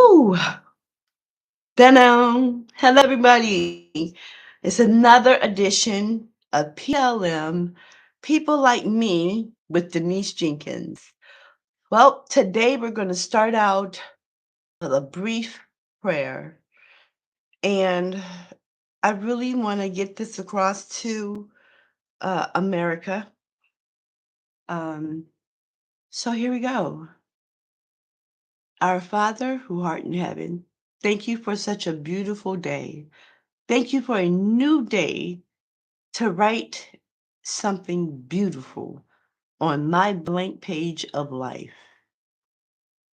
Woo! Hello, everybody. It's another edition of PLM, People Like Me with Denise Jenkins. Well, today we're going to start out with a brief prayer. And I really want to get this across to America. Um, so here we go. Our Father who art in heaven, thank you for such a beautiful day. Thank you for a new day to write something beautiful on my blank page of life.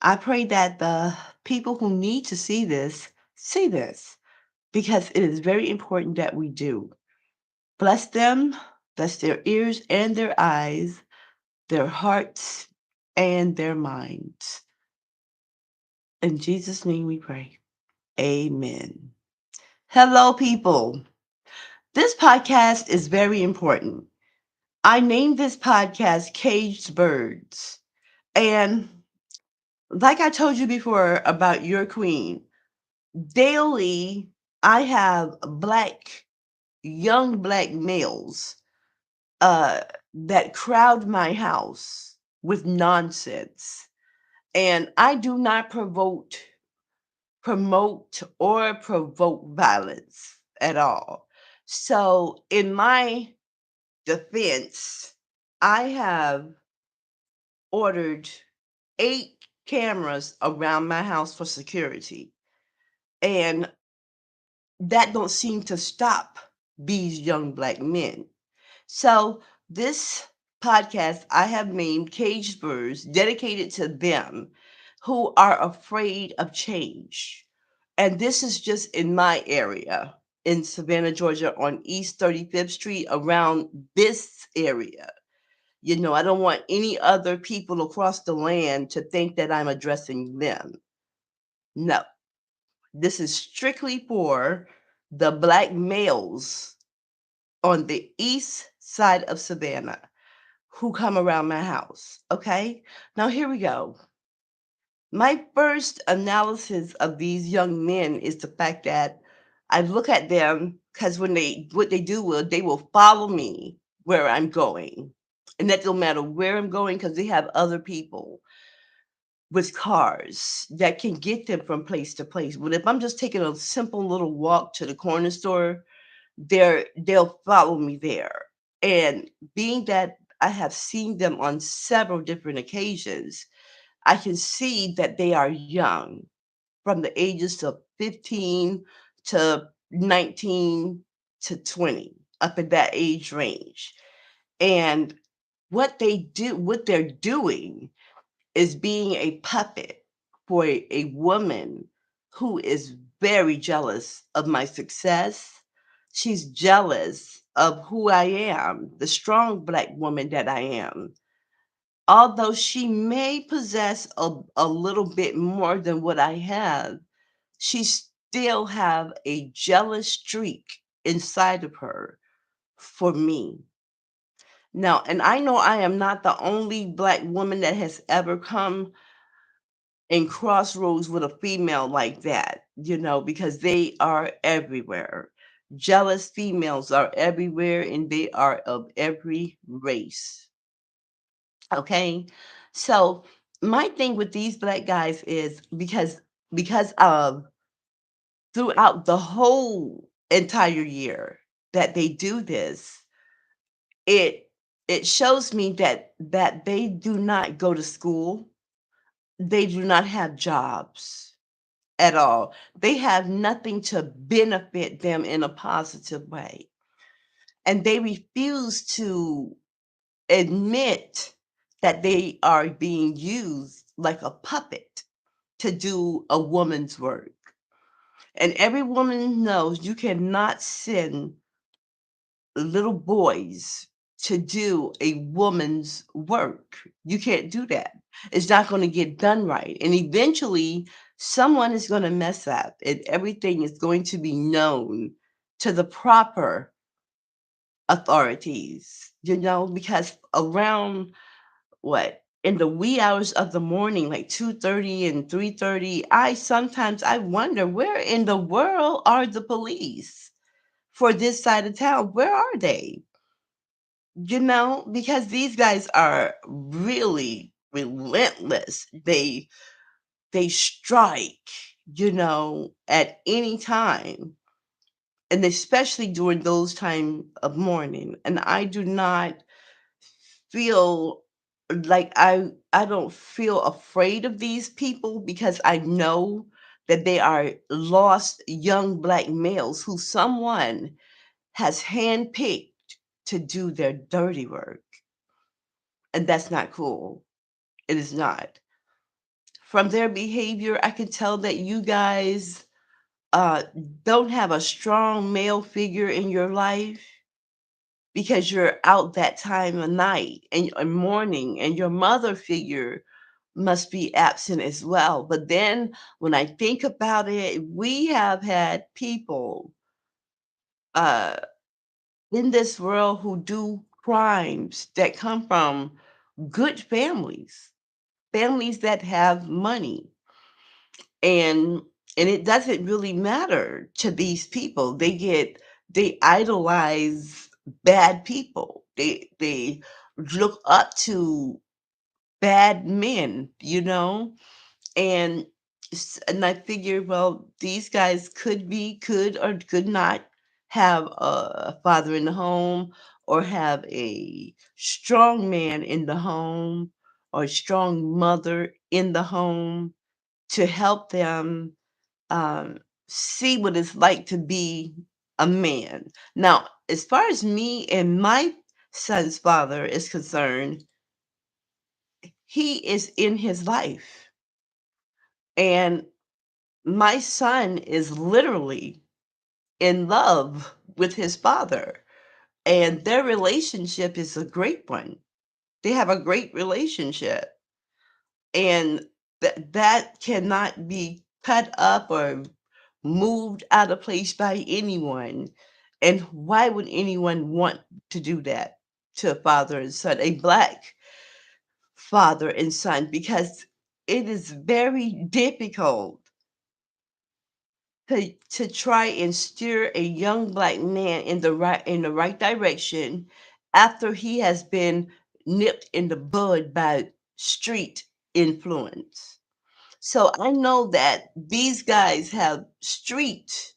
I pray that the people who need to see this, because it is very important that we do. Bless them, bless their ears and their eyes, their hearts and their minds. In Jesus' name we pray. Amen. Hello, people. This podcast is very important. I named this podcast Caged Birds. And like I told you before about your queen, daily I have young black males uh, that crowd my house with nonsense. And I do not promote or provoke violence at all. So in my defense, I have ordered 8 cameras around my house for security. And that don't seem to stop these young black men. So this podcast I have named Caged Birds, dedicated to them who are afraid of change. And this is just in my area in Savannah, Georgia, on East 35th Street, around this area. I don't want any other people across the land to think that I'm addressing them. No, this is strictly for the black males on the east side of Savannah who come around my house. Okay, now here we go. My first analysis of these young men is the fact that I look at them because what they do will they will follow me where I'm going. And that don't matter where I'm going because they have other people with cars that can get them from place to place. But if I'm just taking a simple little walk to the corner store, they'll follow me there. And being that I have seen them on several different occasions, I can see that they are young, from the ages of 15 to 19 to 20, up in that age range. And what they're doing is being a puppet for a woman who is very jealous of my success. She's jealous of who I am, the strong black woman that I am. Although she may possess a little bit more than what I have, she still have a jealous streak inside of her for me. Now, and I know I am not the only black woman that has ever come in crossroads with a female like that, because they are everywhere. Jealous females are everywhere and they are of every race. Okay. So my thing with these black guys is because of throughout the whole entire year that they do this, it it shows me that they do not go to school. They do not have jobs at all. They have nothing to benefit them in a positive way. And they refuse to admit that they are being used like a puppet to do a woman's work. And every woman knows you cannot send little boys to do a woman's work. You can't do that. It's not going to get done right. And eventually, someone is going to mess up, and everything is going to be known to the proper authorities, because around what? in the wee hours of the morning, like 2:30 and 3:30, I wonder, where in the world are the police for this side of town? Where are they? Because these guys are really relentless. They strike, at any time, and especially during those time of morning. And I do not feel like I don't feel afraid of these people because I know that they are lost young black males who someone has handpicked to do their dirty work. And that's not cool. It is not. From their behavior, I can tell that you guys uh, don't have a strong male figure in your life because you're out that time of night and morning, and your mother figure must be absent as well. But then when I think about it, we have had people uh, in this world who do crimes that come from good families, families that have money. And it doesn't really matter to these people. They idolize bad people. They look up to bad men, and and I figure, well, these guys could or could not have a father in the home, or have a strong man in the home, or a strong mother in the home to help them um, see what it's like to be a man. Now, as far as me and my son's father is concerned, he is in his life. And my son is literally in love with his father. And their relationship is a great one. They have a great relationship. And that cannot be cut up or moved out of place by anyone. And why would anyone want to do that to a father and son, a black father and son? Because it is very difficult to try and steer a young black man in the right direction after he has been nipped in the bud by street influence. So I know that these guys have street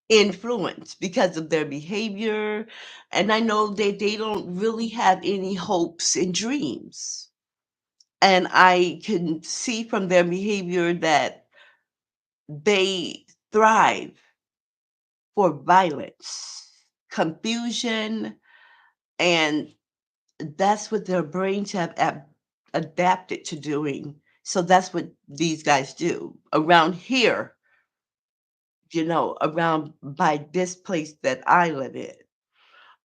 influence because of their behavior, and I know that they don't really have any hopes and dreams. And I can see from their behavior that they thrive for violence, confusion, and that's what their brains have adapted to doing. So that's what these guys do around here, around by this place that I live in.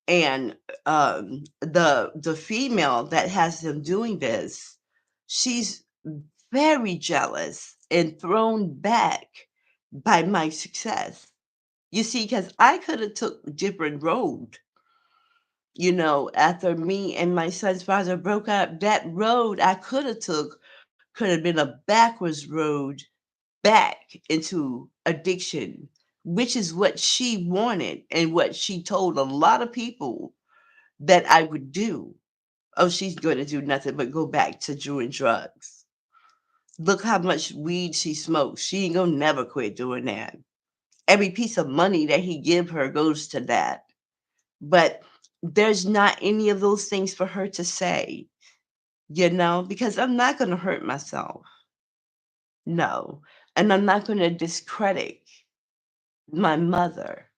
And the female that has them doing this, she's very jealous and thrown back by my success. You see, because I could have took a different road, after me and my son's father broke up. That road I could have took could have been a backwards road back into addiction, which is what she wanted and what she told a lot of people that I would do. Oh, she's going to do nothing but go back to doing drugs. Look how much weed she smokes. She ain't gonna never quit doing that. Every piece of money that he give her goes to that. But there's not any of those things for her to say, because I'm not going to hurt myself. No. And I'm not going to discredit my mother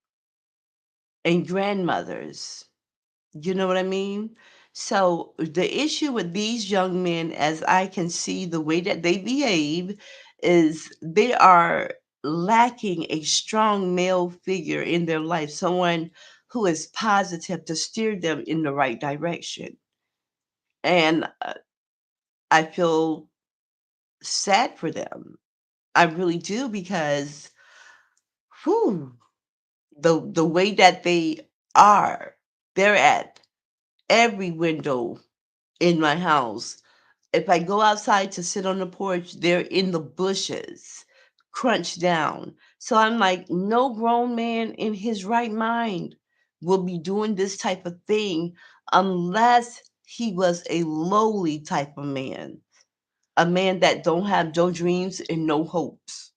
and grandmothers. You know what I mean? So the issue with these young men, as I can see the way that they behave, is they are lacking a strong male figure in their life, someone who is positive to steer them in the right direction. And I feel sad for them. I really do, because whew, the way that they are, they're at every window in my house. If I go outside to sit on the porch, they're in the bushes, crunched down. So I'm like, no grown man in his right mind will be doing this type of thing unless he was a lowly type of man, a man that don't have no dreams and no hopes.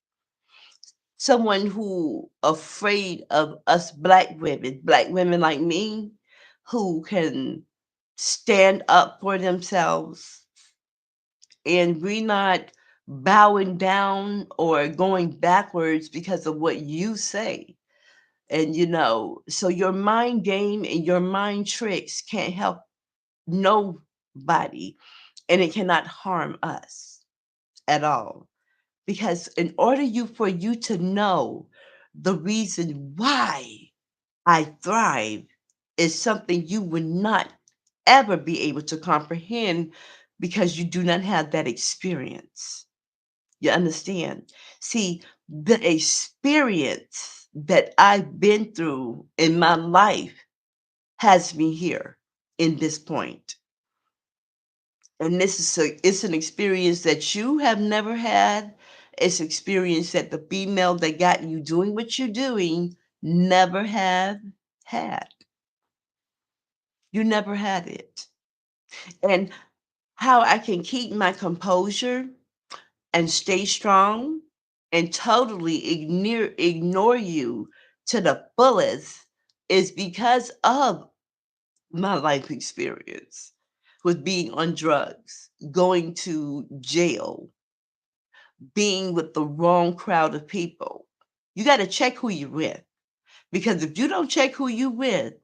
Someone who afraid of us black women like me, who can stand up for themselves, and we're not bowing down or going backwards because of what you say. And so your mind game and your mind tricks can't help nobody, and it cannot harm us at all. Because in order for you to know the reason why I thrive is something you would not ever be able to comprehend because you do not have that experience. You understand? See, the experience that I've been through in my life has me here in this point. And it's an experience that you have never had. It's experience that the female that got you doing what you're doing never have had. You never had it. And how I can keep my composure and stay strong and totally ignore you to the fullest is because of my life experience with being on drugs, going to jail, being with the wrong crowd of people. You got to check who you're with, because if you don't check who you with,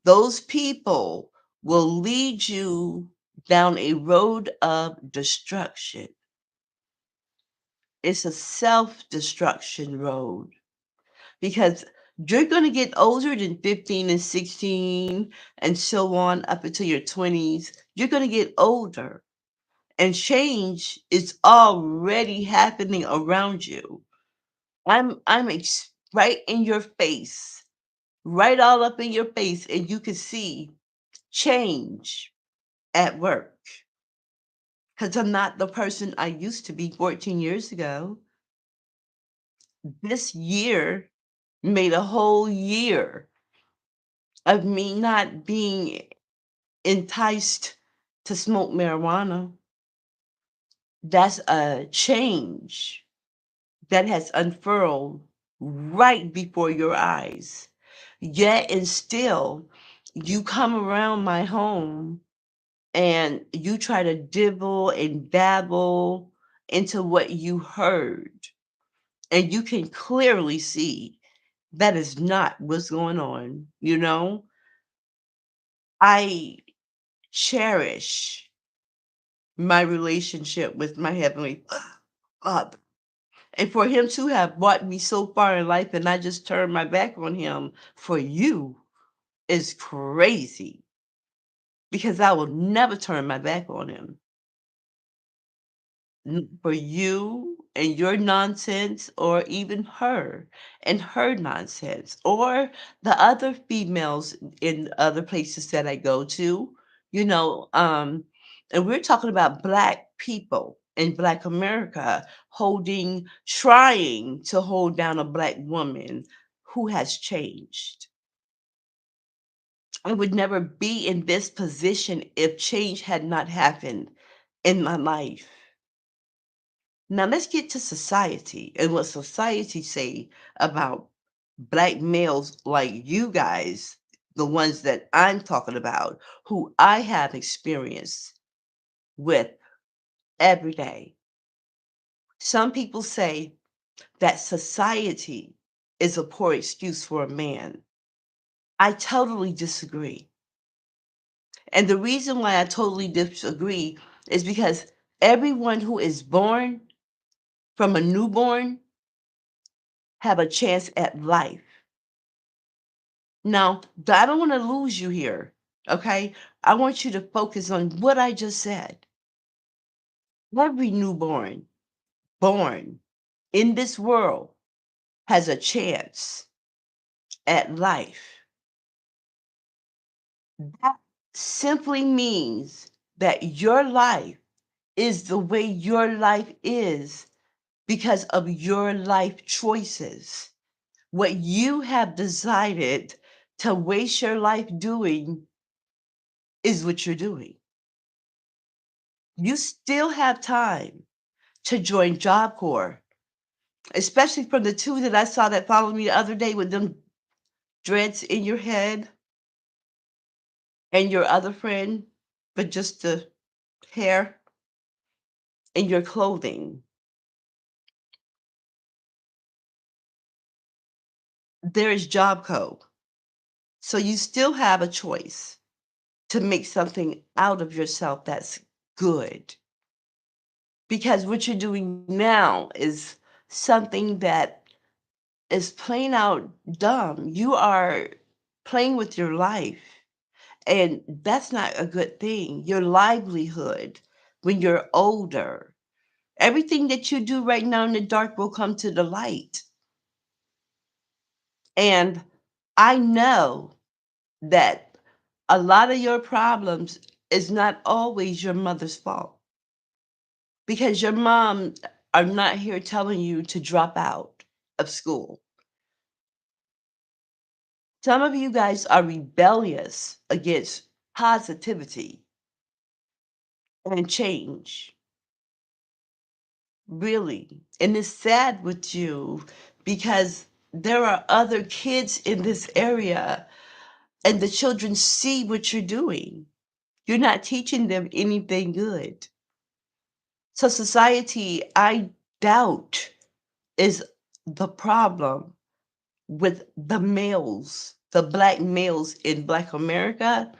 those people will lead you down a road of destruction. It's a self-destruction road, because you're going to get older than 15 and 16 and so on up until your 20s. You're going to get older, and change is already happening around you. I'm right in your face, right all up in your face, and you can see change at work, because I'm not the person I used to be 14 years ago. This year made a whole year of me not being enticed to smoke marijuana. That's a change that has unfurled right before your eyes. Yet and still, you come around my home and you try to dibble and dabble into what you heard. And you can clearly see that is not what's going on. I cherish my relationship with my Heavenly Father. And for him to have brought me so far in life and I just turned my back on him for you is crazy, because I will never turn my back on him. For you and your nonsense, or even her and her nonsense, or the other females in other places that I go to, you know, um, and we're talking about Black people in Black America trying to hold down a Black woman who has changed. I would never be in this position if change had not happened in my life. Now let's get to society and what society say about Black males like you guys, the ones that I'm talking about, who I have experience with every day. Some people say that society is a poor excuse for a man. I totally disagree. And the reason why I totally disagree is because everyone who is born from a newborn have a chance at life. Now, I don't want to lose you here, okay? I want you to focus on what I just said. Every newborn born in this world has a chance at life. That simply means that your life is the way your life is because of your life choices. What you have decided to waste your life doing is what you're doing. You still have time to join Job Corps, especially from the two that I saw that followed me the other day with them dreads in your head and your other friend, but just the hair and your clothing. There is Job Code. So you still have a choice to make something out of yourself that's good. Because what you're doing now is something that is plain out dumb. You are playing with your life, and that's not a good thing. Your livelihood when you're older. Everything that you do right now in the dark will come to the light. And I know that a lot of your problems is not always your mother's fault because your mom are not here telling you to drop out of school. Some of you guys are rebellious against positivity and change, really. And it's sad with you because there are other kids in this area and the children see what you're doing. You're not teaching them anything good. So, society, I doubt, is the problem with the males, the Black males in Black America,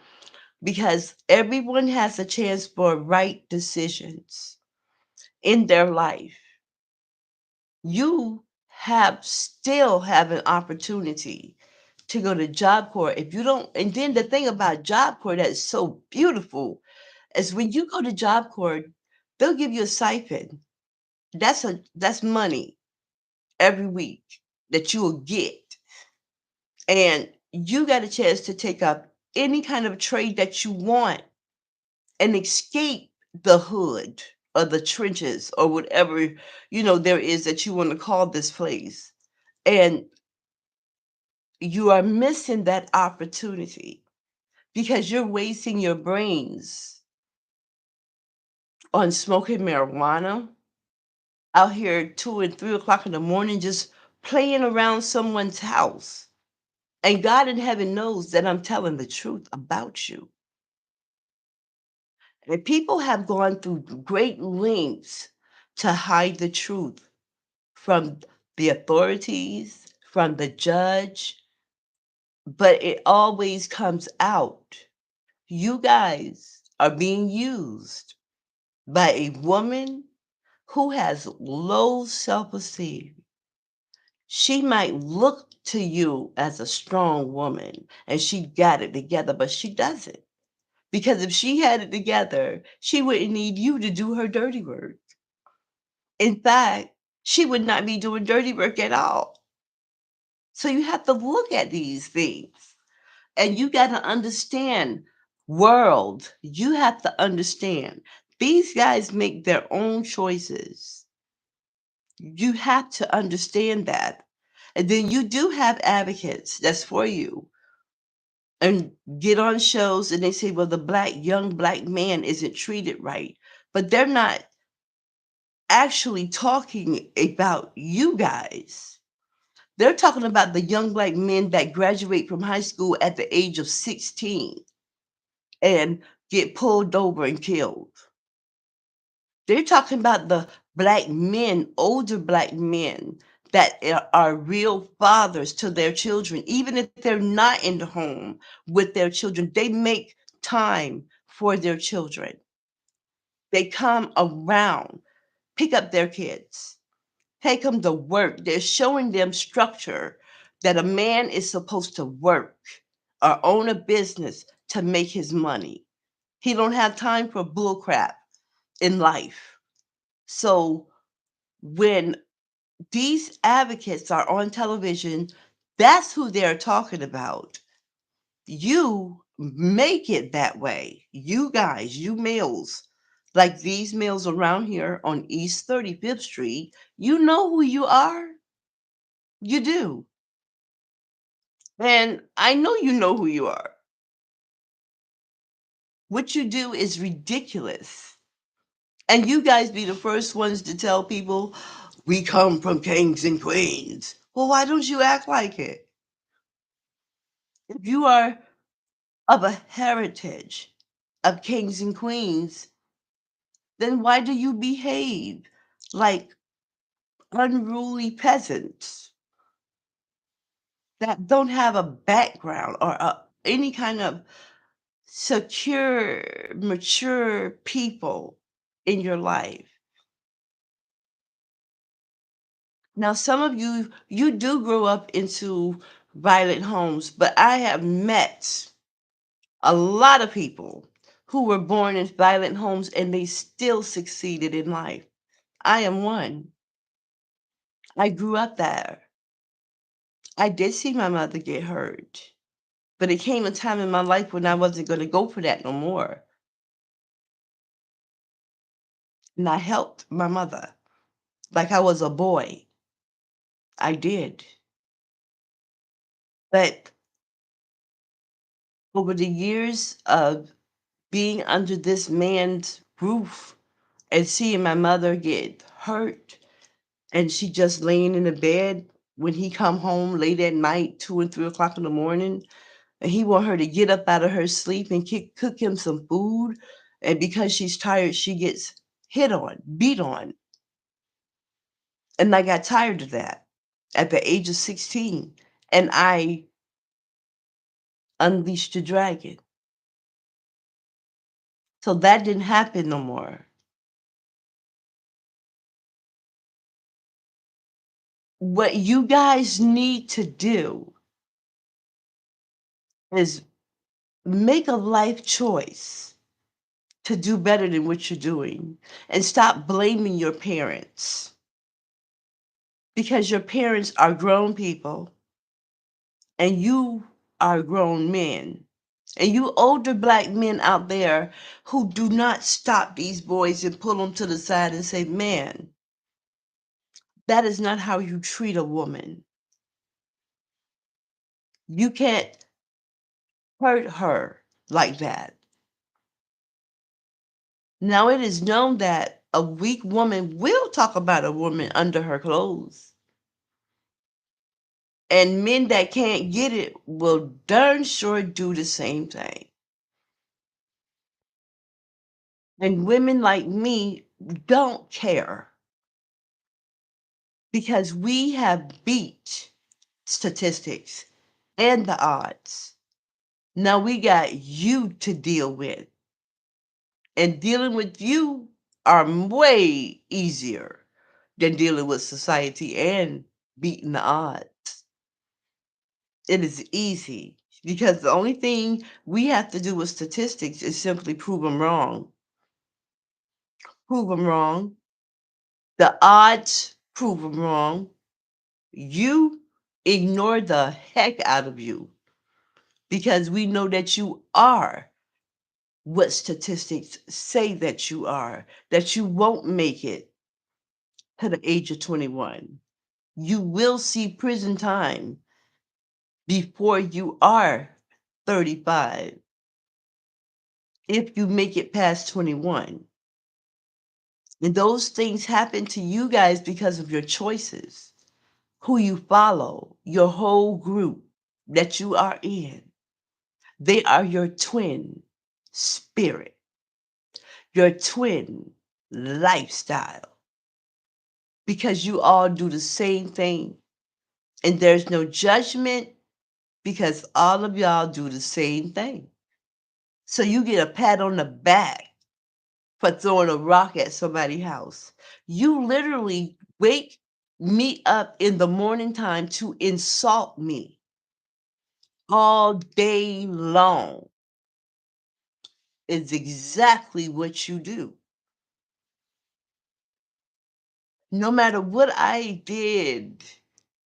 because everyone has a chance for right decisions in their life. You still have an opportunity to go to Job Corps. If you don't, and then the thing about Job Corps that's so beautiful is when you go to Job Corps, they'll give you a stipend. That's money every week that you will get. And you got a chance to take up any kind of trade that you want and escape the hood or the trenches or whatever there is that you want to call this place. And you are missing that opportunity because you're wasting your brains on smoking marijuana out here 2 and 3 o'clock in the morning just playing around someone's house. And God in heaven knows that I'm telling the truth about you. And people have gone through great lengths to hide the truth from the authorities, from the judge, but it always comes out. You guys are being used by a woman who has low self esteem. She might look to you as a strong woman and she got it together, but she doesn't. Because if she had it together, she wouldn't need you to do her dirty work. In fact, she would not be doing dirty work at all. So you have to look at these things and you got to understand world. You have to understand these guys make their own choices. You have to understand that. And then you do have advocates that's for you and get on shows and they say, well, the young black man isn't treated right. But they're not actually talking about you guys. They're talking about the young black men that graduate from high school at the age of 16 and get pulled over and killed. They're talking about the black men, older black men that are real fathers to their children, even if they're not in the home with their children. They make time for their children. They come around, pick up their kids, take them to work. They're showing them structure that a man is supposed to work or own a business to make his money. He don't have time for bull crap in life. So when these advocates are on television, that's who they're talking about. You make it that way. You guys, you males, like these males around here on East 35th Street, you know who you are. You do. And I know you know who you are. What you do is ridiculous. And you guys be the first ones to tell people, we come from kings and queens. Well, why don't you act like it? If you are of a heritage of kings and queens, then why do you behave like unruly peasants that don't have a background or any kind of secure, mature people in your life? Now, some of you, you do grow up into violent homes, but I have met a lot of people who were born in violent homes and they still succeeded in life. I am one. I grew up there. I did see my mother get hurt, but it came a time in my life when I wasn't going to go for that no more. And I helped my mother like I was a boy. I did. But over the years of being under this man's roof and seeing my mother get hurt and she just laying in the bed when he come home late at night, 2 and 3 o'clock in the morning, and he want her to get up out of her sleep and cook him some food, and because she's tired, she gets hit on, beat on, and I got tired of that at the age of 16, and I unleashed the dragon. So that didn't happen no more. What you guys need to do is make a life choice to do better than what you're doing and stop blaming your parents because your parents are grown people and you are grown men. And you older black men out there who do not stop these boys and pull them to the side and say, man, that is not how you treat a woman. You can't hurt her like that. Now, it is known that a weak woman will talk about a woman under her clothes. And men that can't get it will darn sure do the same thing. And women like me don't care because we have beat statistics and the odds. Now we got you to deal with. And dealing with you are way easier than dealing with society and beating the odds. It is easy because the only thing we have to do with statistics is simply prove them wrong. Prove them wrong. The odds prove them wrong. You ignore the heck out of you because we know that you are what statistics say that you are, that you won't make it to the age of 21. You will see prison time before you are 35 if you make it past 21. And those things happen to you guys because of your choices, who you follow, your whole group that you are in. They are your twin spirit, your twin lifestyle, because you all do the same thing. And there's no judgment because all of y'all do the same thing. So you get a pat on the back for throwing a rock at somebody's house. You literally wake me up in the morning time to insult me all day long. Is exactly what you do. No matter what I did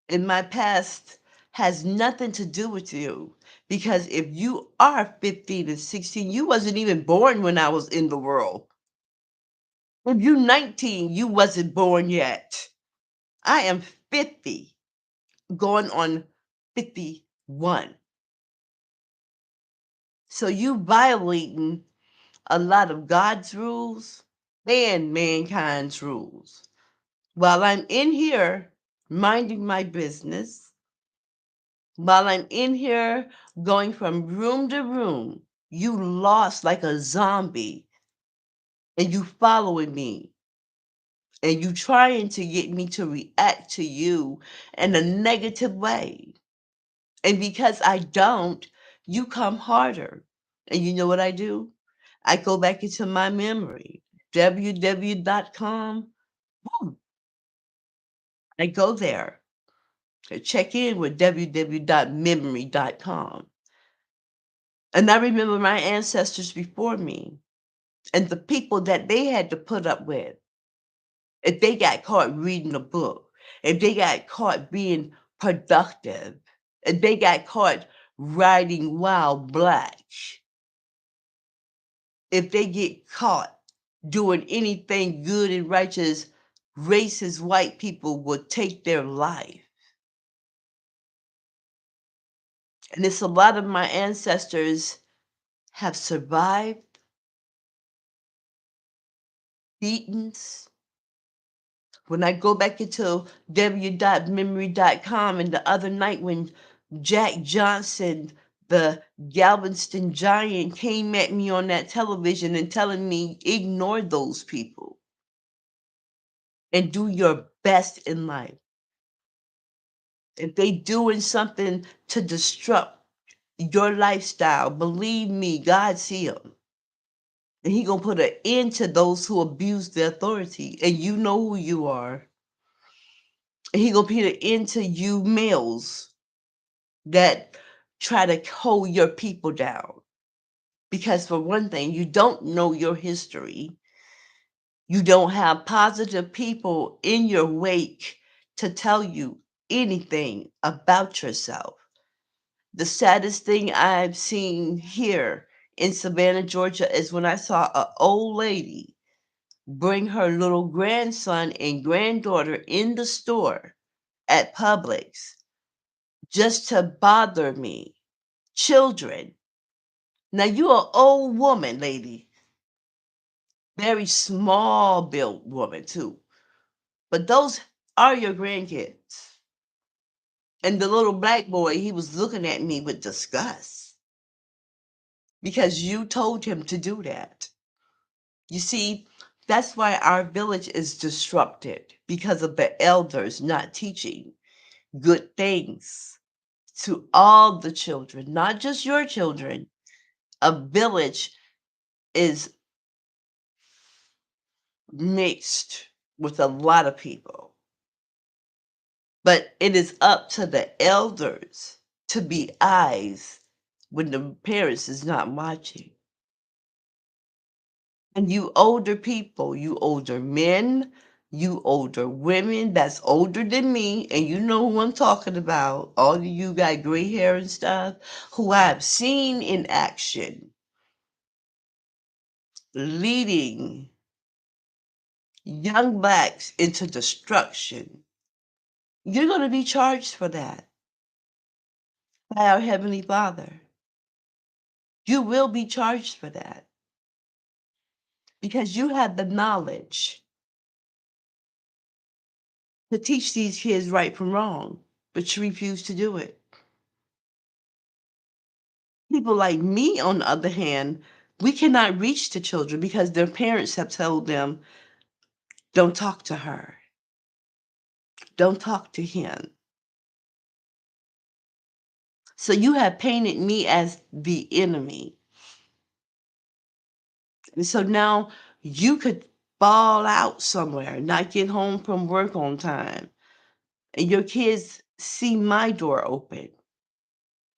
in my past has nothing to do with you. Because if you are 15 and 16, you wasn't even born when I was in the world. If you 19, you wasn't born yet. I am 50, going on 51. So you violating a lot of God's rules and mankind's rules. While I'm in here minding my business, while I'm in here going from room to room, you lost like a zombie and you following me and you trying to get me to react to you in a negative way. And because I don't, you come harder. And you know what I do? I go back into my memory, www.com. Woo, I go there to check in with www.memory.com. And I remember my ancestors before me and the people that they had to put up with. If they got caught reading a book, if they got caught being productive, if they got caught riding wild black, if they get caught doing anything good and righteous, racist white people will take their life. And it's a lot of my ancestors have survived beatings. When I go back into w.memory.com and the other night when Jack Johnson, the Galveston Giant, came at me on that television and telling me, ignore those people and do your best in life. If they doing something to disrupt your lifestyle, believe me, God see them. And he gonna put an end to those who abuse the authority. And you know who you are. And he gonna put an end to you males that try to hold your people down. Because for one thing, you don't know your history. You don't have positive people in your wake to tell you anything about yourself. The saddest thing I've seen here in Savannah, Georgia, is when I saw an old lady bring her little grandson and granddaughter in the store at Publix just to bother me. Children. Now you're an old woman, lady. Very small built woman too. But those are your grandkids. And the little black boy, he was looking at me with disgust because you told him to do that. You see, that's why our village is disrupted because of the elders not teaching good things to all the children, not just your children. A village is mixed with a lot of people, but it is up to the elders to be eyes when the parents is not watching. And you older people, you older men, you older women that's older than me, and you know who I'm talking about, all of you got gray hair and stuff, who I've seen in action leading young blacks into destruction. You're going to be charged for that by our Heavenly Father. You will be charged for that because you had the knowledge to teach these kids right from wrong, but you refuse to do it. People like me, on the other hand, we cannot reach the children because their parents have told them, don't talk to her, don't talk to him. So you have painted me as the enemy. And so now you could fall out somewhere, not get home from work on time, and your kids see my door open.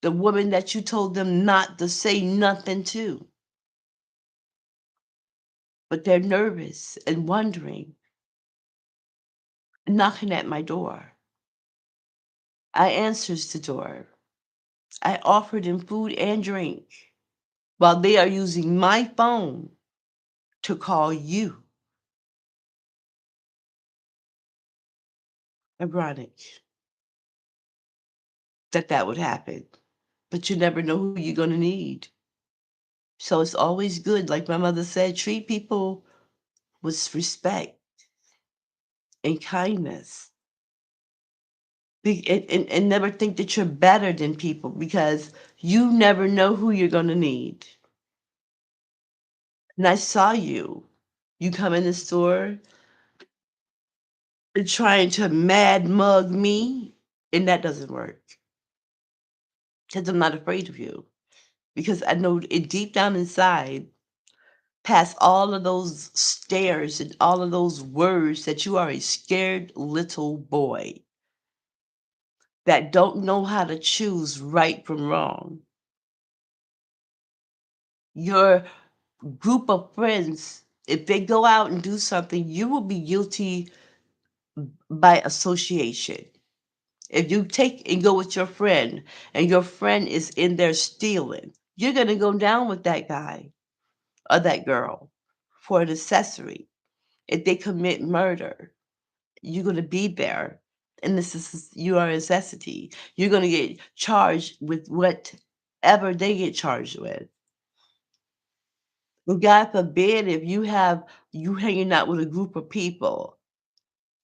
The woman that you told them not to say nothing to. But they're nervous and wondering, knocking at my door. I answers the door. I offered them food and drink while they are using my phone to call you. ironic that that would happen, but you never know who you're gonna need. So it's always good, like my mother said, treat people with respect and kindness. And never think that you're better than people because you never know who you're gonna need. And I saw you. You come in the store and trying to mad mug me, and that doesn't work because I'm not afraid of you. Because I know it deep down inside, past all of those stares and all of those words, that you are a scared little boy that don't know how to choose right from wrong. Your group of friends, if they go out and do something, you will be guilty by association. If you take and go with your friend and your friend is in there stealing, you're going to go down with that guy or that girl for an accessory. If they commit murder, you're going to be there. And this is, you are a necessity. You're going to get charged with whatever they get charged with. But God forbid if you hanging out with a group of people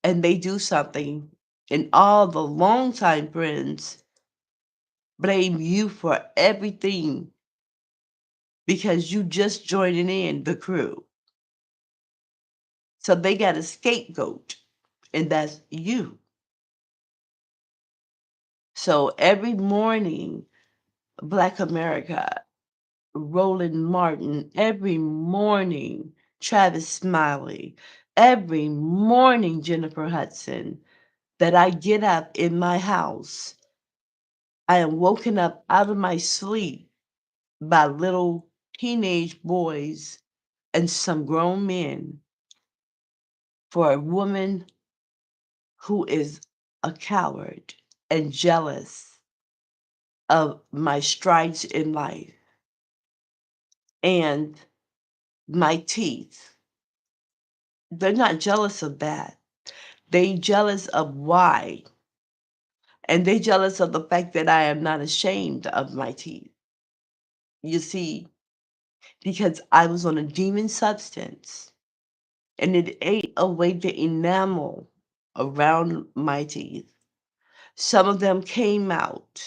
and they do something and all the longtime friends blame you for everything because you just joining in the crew. So they got a scapegoat, and that's you. So every morning, Black America, Roland Martin, every morning, Travis Smiley, every morning, Jennifer Hudson, that I get up in my house, I am woken up out of my sleep by little teenage boys and some grown men for a woman who is a coward and jealous of my strides in life and my teeth. They're not jealous of that. They jealous of why. And they jealous of the fact that I am not ashamed of my teeth. You see, because I was on a demon substance and it ate away the enamel around my teeth. Some of them came out.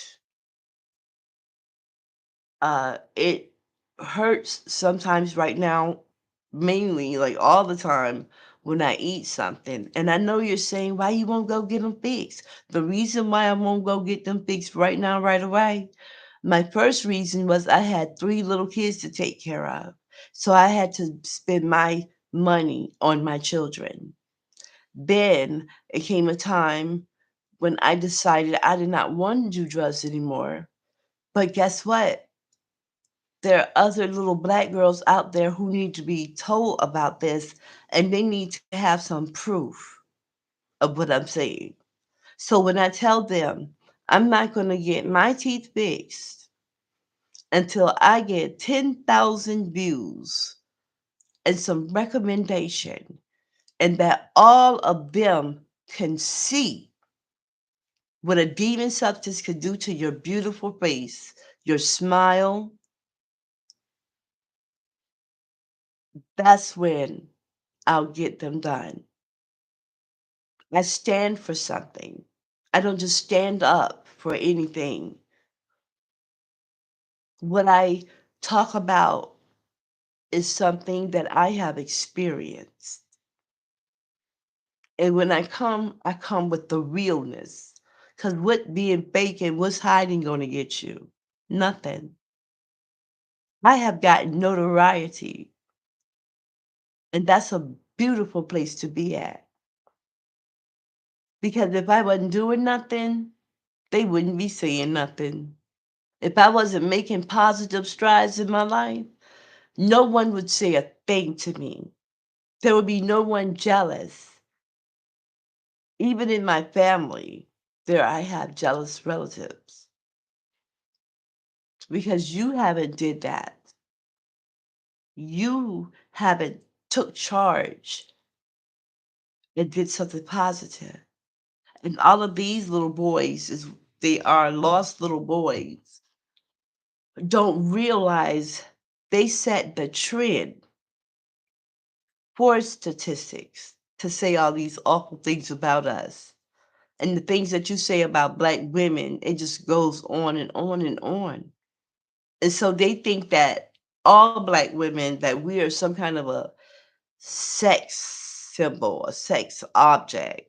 It hurts sometimes right now, mainly like all the time when I eat something. And I know you're saying, why you won't go get them fixed? The reason why I won't go get them fixed right now, right away, my first reason was I had 3 little kids to take care of. So I had to spend my money on my children. Then it came a time when I decided I did not want to do drugs anymore. But guess what? There are other little Black girls out there who need to be told about this, and they need to have some proof of what I'm saying. So when I tell them I'm not going to get my teeth fixed until I get 10,000 views and some recommendation, and that all of them can see what a demon substance could do to your beautiful face, your smile, that's when I'll get them done. I stand for something. I don't just stand up for anything. What I talk about is something that I have experienced. And when I come with the realness. Because what being fake and what's hiding going to get you? Nothing. I have gotten notoriety, and that's a beautiful place to be at. Because if I wasn't doing nothing, they wouldn't be saying nothing. If I wasn't making positive strides in my life, no one would say a thing to me. There would be no one jealous. Even in my family, there I have jealous relatives because you haven't did that. You haven't took charge and did something positive. And all of these little boys is they are lost little boys, don't realize they set the trend for statistics to say all these awful things about us. And the things that you say about Black women, it just goes on and on and on. And so they think that all Black women, that we are some kind of a sex symbol, a sex object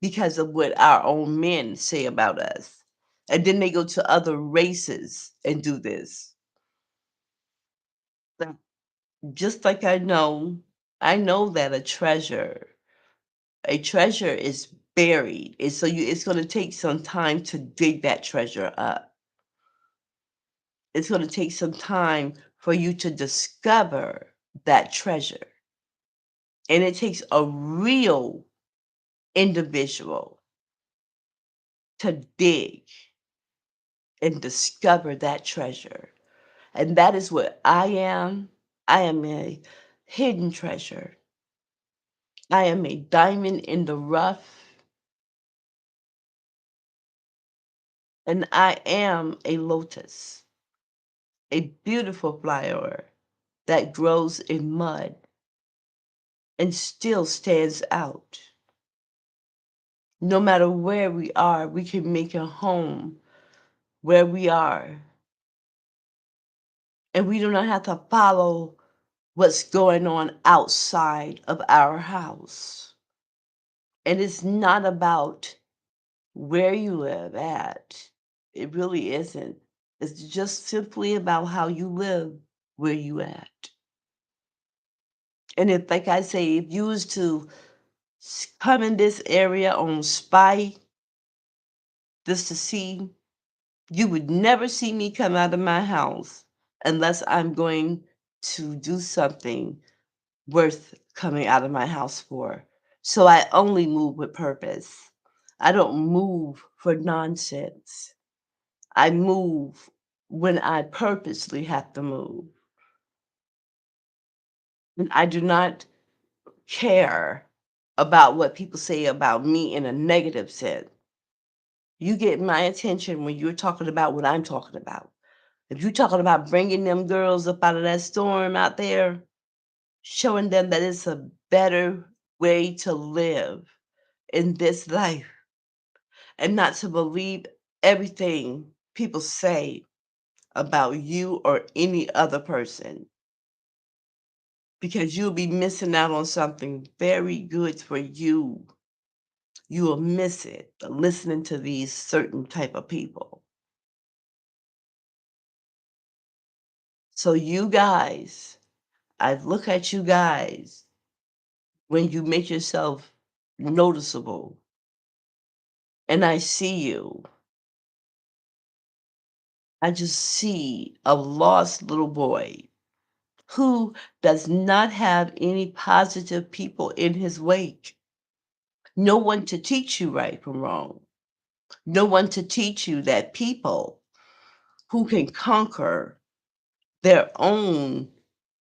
because of what our own men say about us. And then they go to other races and do this. But just like I know that a treasure is buried. And so it's going to take some time to dig that treasure up. It's going to take some time for you to discover that treasure. And it takes a real individual to dig and discover that treasure. And that is what I am. I am a hidden treasure. I am a diamond in the rough, and I am a lotus, a beautiful flower that grows in mud and still stands out. No matter where we are, we can make a home where we are, and we do not have to follow what's going on outside of our house. And it's not about where you live at. It really isn't. It's just simply about how you live where you at. And if, like I say, if you was to come in this area on spy, just to see, you would never see me come out of my house unless I'm going to do something worth coming out of my house for. So I only move with purpose. I don't move for nonsense. I move when I purposely have to move. And I do not care about what people say about me in a negative sense. You get my attention when you're talking about what I'm talking about. If you're talking about bringing them girls up out of that storm out there, showing them that it's a better way to live in this life and not to believe everything people say about you or any other person, because you'll be missing out on something very good for you. You will miss it listening to these certain type of people. So you guys, I look at you guys when you make yourself noticeable and I see you. I just see a lost little boy who does not have any positive people in his wake. No one to teach you right from wrong. No one to teach you that people who can conquer their own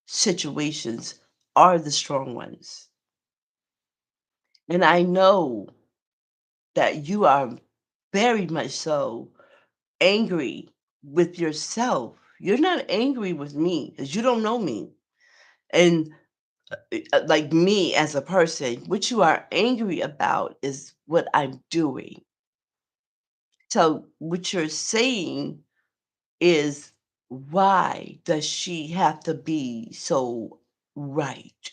situations are the strong ones. And I know that you are very much so angry with yourself. You're not angry with me because you don't know me. And like me as a person, what you are angry about is what I'm doing. So what you're saying is, why does she have to be so right?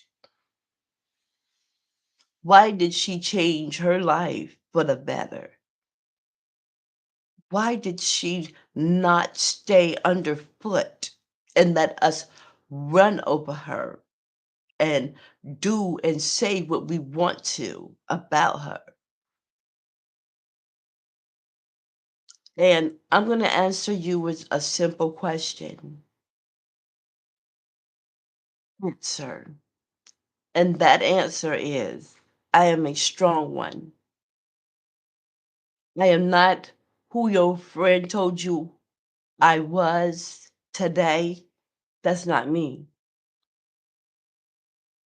Why did she change her life for the better? Why did she not stay underfoot and let us run over her and do and say what we want to about her? And I'm going to answer you with a simple question. Answer. And that answer is, I am a strong one. I am not who your friend told you I was today. That's not me.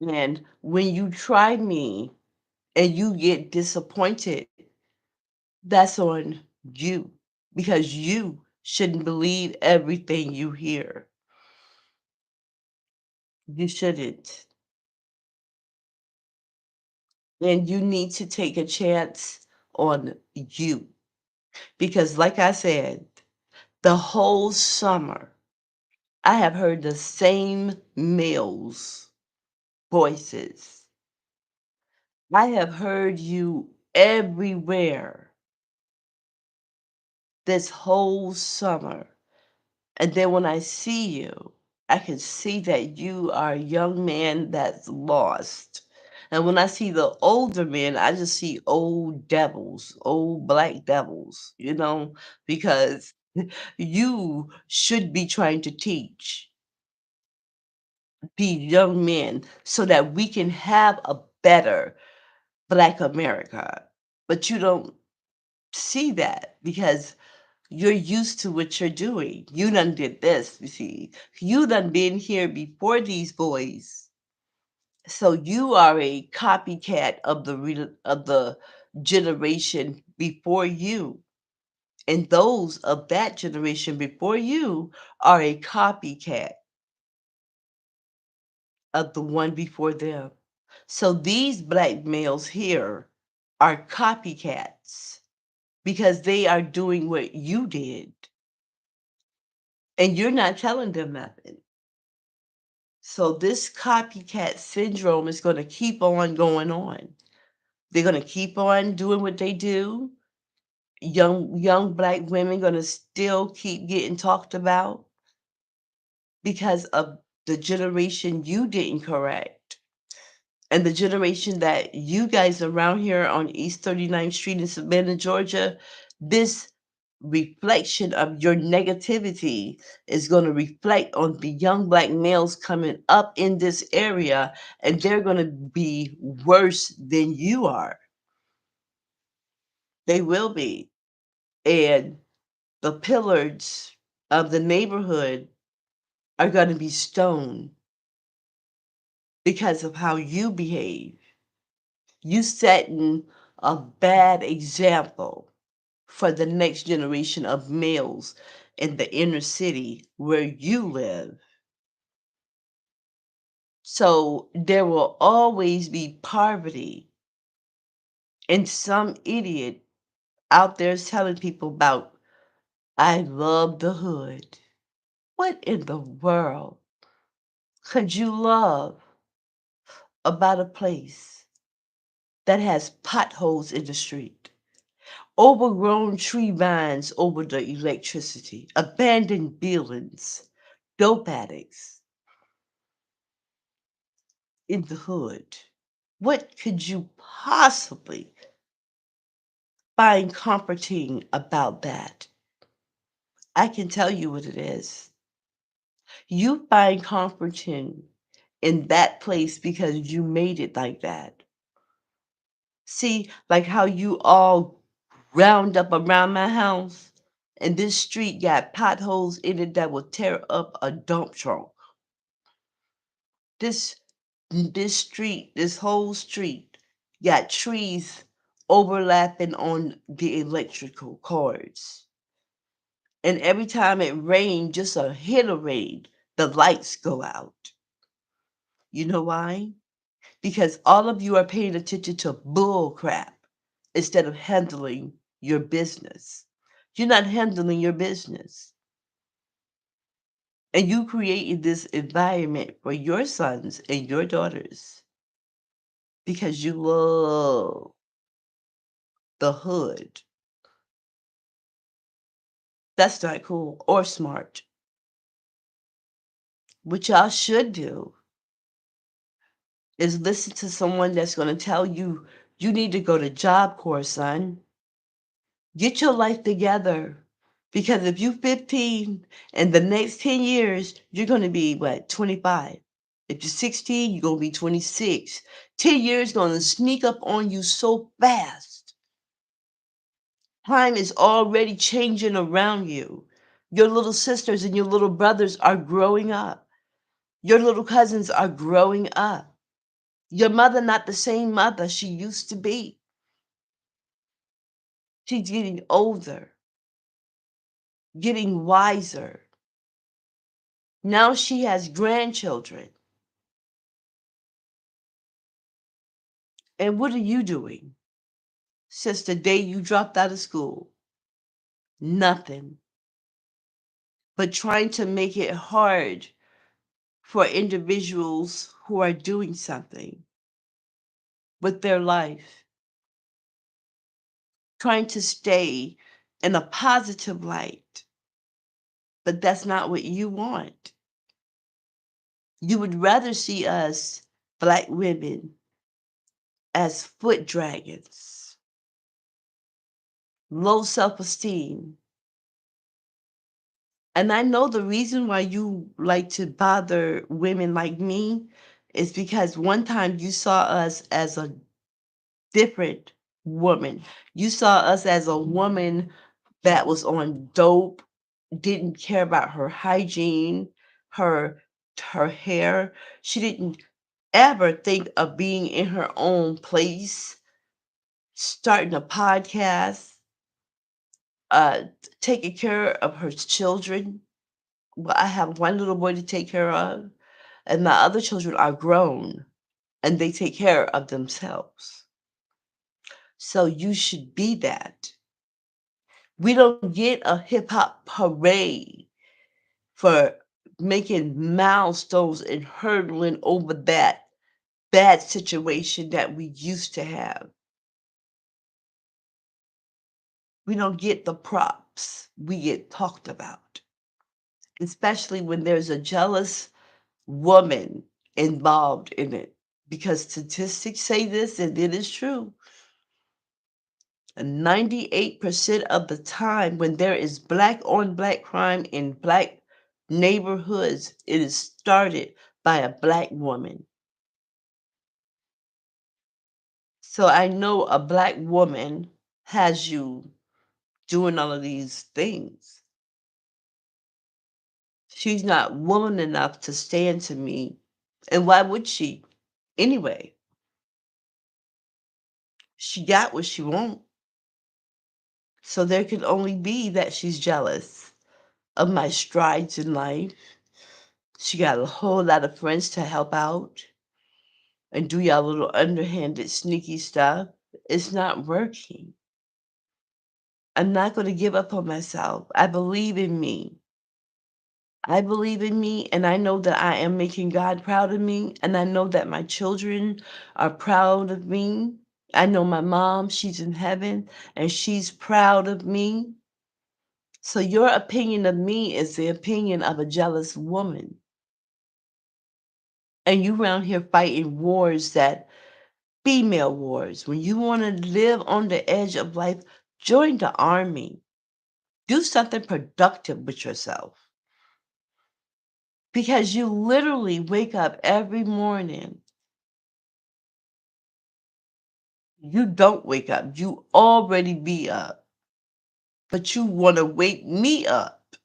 And when you try me and you get disappointed, That's on you because you shouldn't believe everything you hear. You shouldn't. And you need to take a chance on you because, like I said, the whole summer, I have heard the same males' voices. I have heard you everywhere this whole summer. And then when I see you, I can see that you are a young man that's lost. And when I see the older men, I just see old devils, old black devils, because you should be trying to teach these young men so that we can have a better Black America. But you don't see that because you're used to what you're doing. You done did this, you see. You done been here before these boys. So you are a copycat of the generation before you. And those of that generation before you are a copycat of the one before them. So these black males here are copycats because they are doing what you did and you're not telling them nothing. So this copycat syndrome is going to keep on going on. They're going to keep on doing what they do. Young black women going to still keep getting talked about because of the generation you didn't correct. And the generation that you guys around here on East 39th Street in Savannah, Georgia, this reflection of your negativity is going to reflect on the young black males coming up in this area, and they're going to be worse than you are. They will be. And the pillars of the neighborhood are going to be stoned because of how you behave. You setting a bad example for the next generation of males in the inner city where you live. So there will always be poverty, and some idiot out there is telling people about, I love the hood. What in the world could you love about a place that has potholes in the street, overgrown tree vines over the electricity, abandoned buildings, dope addicts in the hood? What could you possibly find comforting about that? I can tell you what it is. You find comforting in that place because you made it like that. See, like how you all round up around my house, and this street got potholes in it that will tear up a dump truck. This this street, this whole street, got trees overlapping on the electrical cords. And every time it rained, just a hit of rain, the lights go out. You know why? Because all of you are paying attention to bull crap instead of handling your business. You're not handling your business. And you created this environment for your sons and your daughters because you love the hood. That's not cool or smart. What y'all should do is listen to someone that's going to tell you you need to go to Job Corps, son. Get your life together. Because if you 15 and the next 10 years, you're going to be what, 25. If you're 16, you're going to be 26. 10 years going to sneak up on you so fast. Time is already changing around you. Your little sisters and your little brothers are growing up. Your little cousins are growing up. Your mother not the same mother she used to be. She's getting older, getting wiser. Now she has grandchildren. And what are you doing since the day you dropped out of school? Nothing. But trying to make it hard for individuals who are doing something with their life, trying to stay in a positive light. But that's not what you want. You would rather see us, Black women, as foot dragons, low self esteem. And I know the reason why you like to bother women like me is because one time you saw us as a different woman. You saw us as a woman that was on dope, didn't care about her hygiene, her her hair. She didn't ever think of being in her own place, starting a podcast, uh, taking care of her children. Well, I have one little boy to take care of, and my other children are grown and they take care of themselves. So you should be that. We don't get a hip hop parade for making milestones and hurdling over that bad situation that we used to have. We don't get the props. We get talked about, especially when there's a jealous woman involved in it. Because statistics say this, and it is true. 98% of the time, when there is black on black crime in black neighborhoods, it is started by a black woman. So I know a black woman has you doing all of these things. She's not woman enough to stand to me. And why would she? Anyway, she got what she wants. So there can only be that she's jealous of my strides in life. She got a whole lot of friends to help out and do y'all little underhanded, sneaky stuff. It's not working. I'm not going to give up on myself. I believe in me. I believe in me, and I know that I am making God proud of me, and I know that my children are proud of me. I know my mom, she's in heaven, and she's proud of me. So your opinion of me is the opinion of a jealous woman. And you around here fighting wars that female wars. When you want to live on the edge of life, join the army. Do something productive with yourself. Because you literally wake up every morning. You don't wake up. You already be up. But you want to wake me up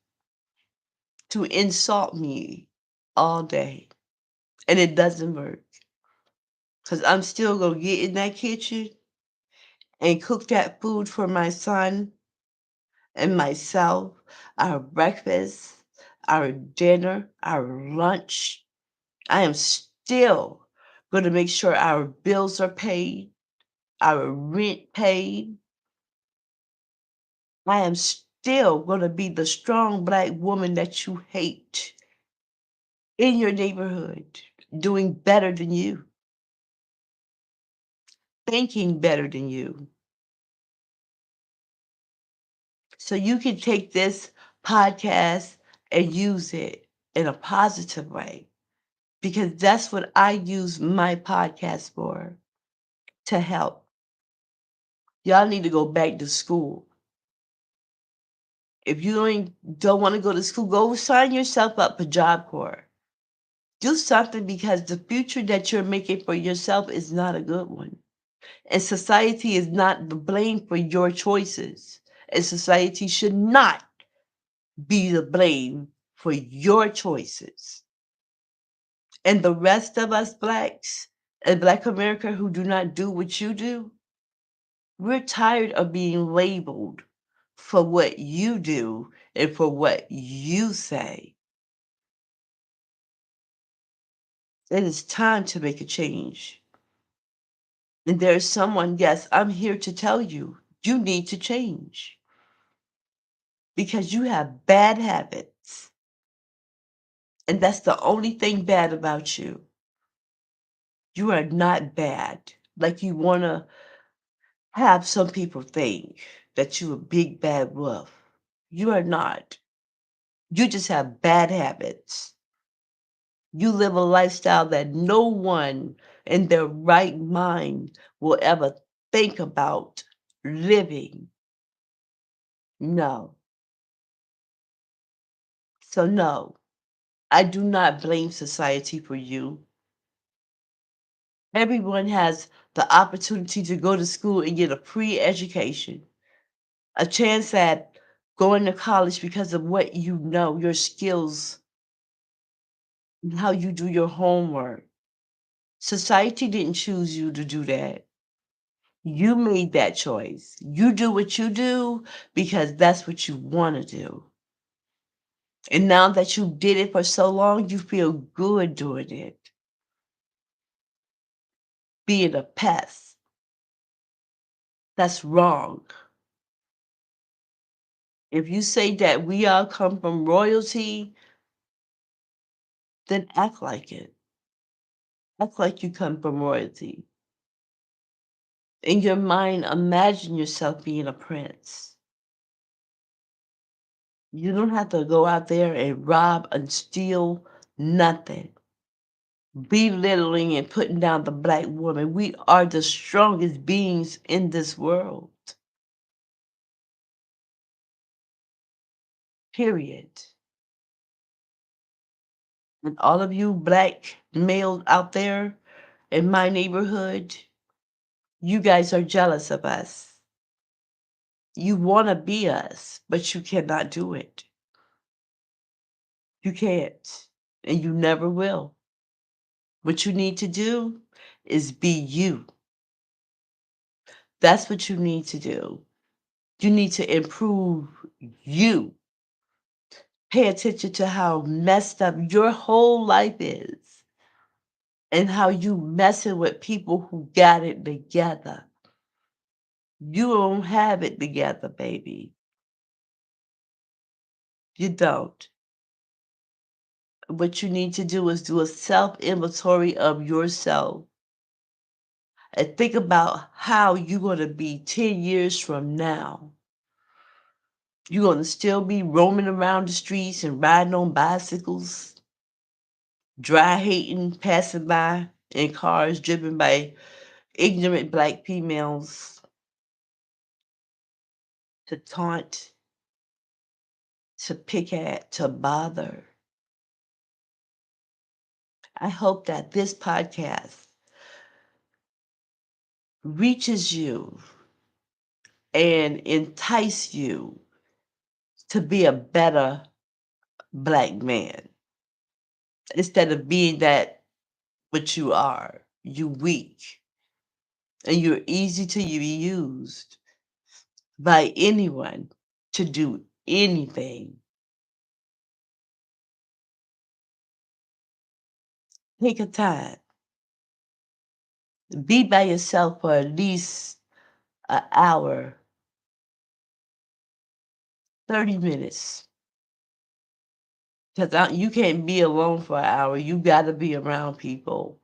to insult me all day. And it doesn't work. Because I'm still going to get in that kitchen and cook that food for my son and myself, our breakfast, our dinner, our lunch. I am still going to make sure our bills are paid, our rent paid. I am still going to be the strong black woman that you hate in your neighborhood, doing better than you, thinking better than you. So you can take this podcast and use it in a positive way, because that's what I use my podcast for, to help. Y'all need to go back to school. If you don't want to go to school, go sign yourself up for Job Corps. Do something, because the future that you're making for yourself is not a good one. And society is not the blame for your choices. And society should not be the blame for your choices. And the rest of us blacks and Black America who do not do what you do, We're tired of being labeled for what you do and for what you say. It is time to make a change. And there is someone, yes, I'm here to tell you, you need to change because you have bad habits. And that's the only thing bad about you. You are not bad. Like you want to have some people think that you a big bad wolf. You are not. You just have bad habits. You live a lifestyle that no one in their right mind will ever think about living. No. So, no, I do not blame society for you. Everyone has the opportunity to go to school and get a free education, a chance at going to college because of what you know, your skills, and how you do your homework. Society didn't choose you to do that. You made that choice. You do what you do because that's what you want to do. And now that you did it for so long, you feel good doing it. Being a pest, that's wrong. If you say that we all come from royalty, then act like it. Act like you come from royalty. In your mind, imagine yourself being a prince. You don't have to go out there and rob and steal nothing. Belittling and putting down the black woman. We are the strongest beings in this world. Period. And all of you black males out there in my neighborhood, you guys are jealous of us. You want to be us, but you cannot do it. You can't, and you never will. What you need to do is be you. That's what you need to do. You need to improve you. Pay attention to how messed up your whole life is and how you messing with people who got it together. You don't have it together, baby. You don't. What you need to do is do a self inventory of yourself and think about how you're going to be 10 years from now. You're going to still be roaming around the streets and riding on bicycles, dry hating, passing by in cars driven by ignorant black females to taunt, to pick at, to bother. I hope that this podcast reaches you and entice you to be a better black man instead of being that what you are. You weak and you're easy to be used by anyone to do anything. Take a time. Be by yourself for at least an hour, 30 minutes. Because you can't be alone for an hour. You got to be around people.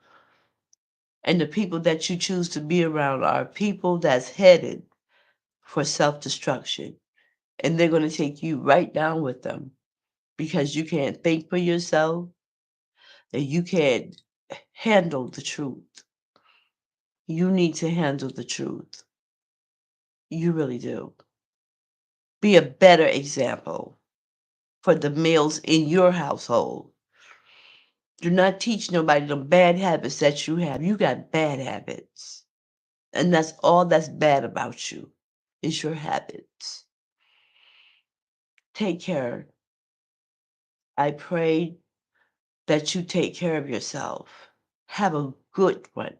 And the people that you choose to be around are people that's headed for self destruction. And they're going to take you right down with them because you can't think for yourself and you can't handle the truth. You need to handle the truth. You really do. Be a better example for the males in your household. Do not teach nobody the bad habits that you have. You got bad habits. And that's all that's bad about you is your habits. Take care. I pray that you take care of yourself. Have a good one.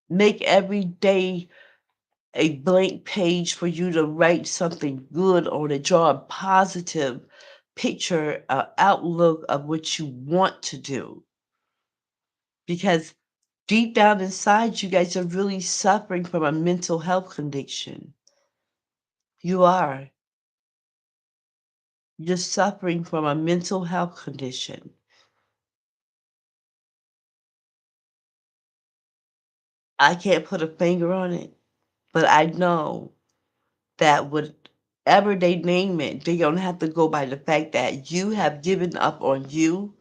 Make every day a blank page for you to write something good on it, draw a positive picture, outlook of what you want to do. Because deep down inside, you guys are really suffering from a mental health condition. You are. You're suffering from a mental health condition. I can't put a finger on it, but I know that whatever they name it, they're gonna have to go by the fact that you have given up on you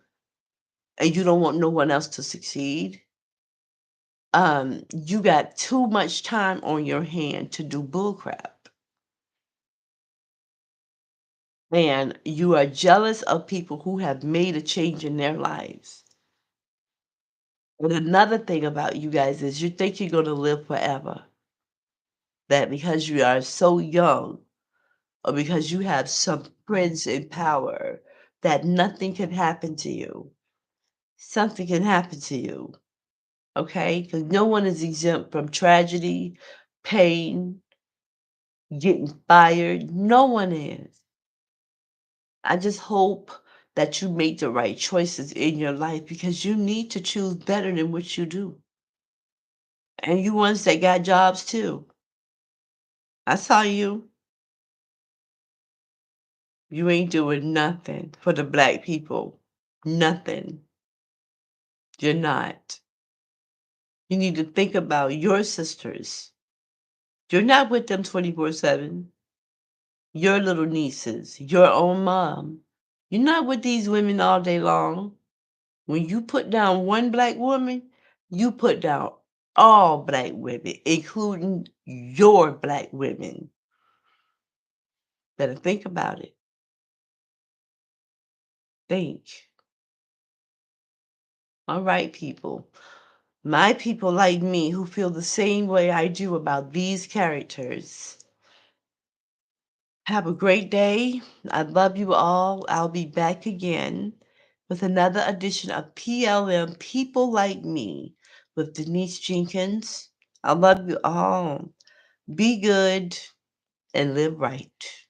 and you don't want no one else to succeed. You got too much time on your hand to do bullcrap. And you are jealous of people who have made a change in their lives. And another thing about you guys is you think you're gonna live forever. That because you are so young or because you have some friends in power that nothing can happen to you. Something can happen to you, okay? Because no one is exempt from tragedy, pain, getting fired. No one is. I just hope that you make the right choices in your life because you need to choose better than what you do. And you ones that got jobs too. I saw you. You ain't doing nothing for the black people. Nothing. You're not. You need to think about your sisters. You're not with them 24/7. Your little nieces, your own mom. You're not with these women all day long. When you put down one black woman, you put down all black women, including your black women. Better think about it. Think. All right, people. My people like me who feel the same way I do about these characters. Have a great day. I love you all. I'll be back again with another edition of PLM People Like Me with Denise Jenkins. I love you all. Be good and live right.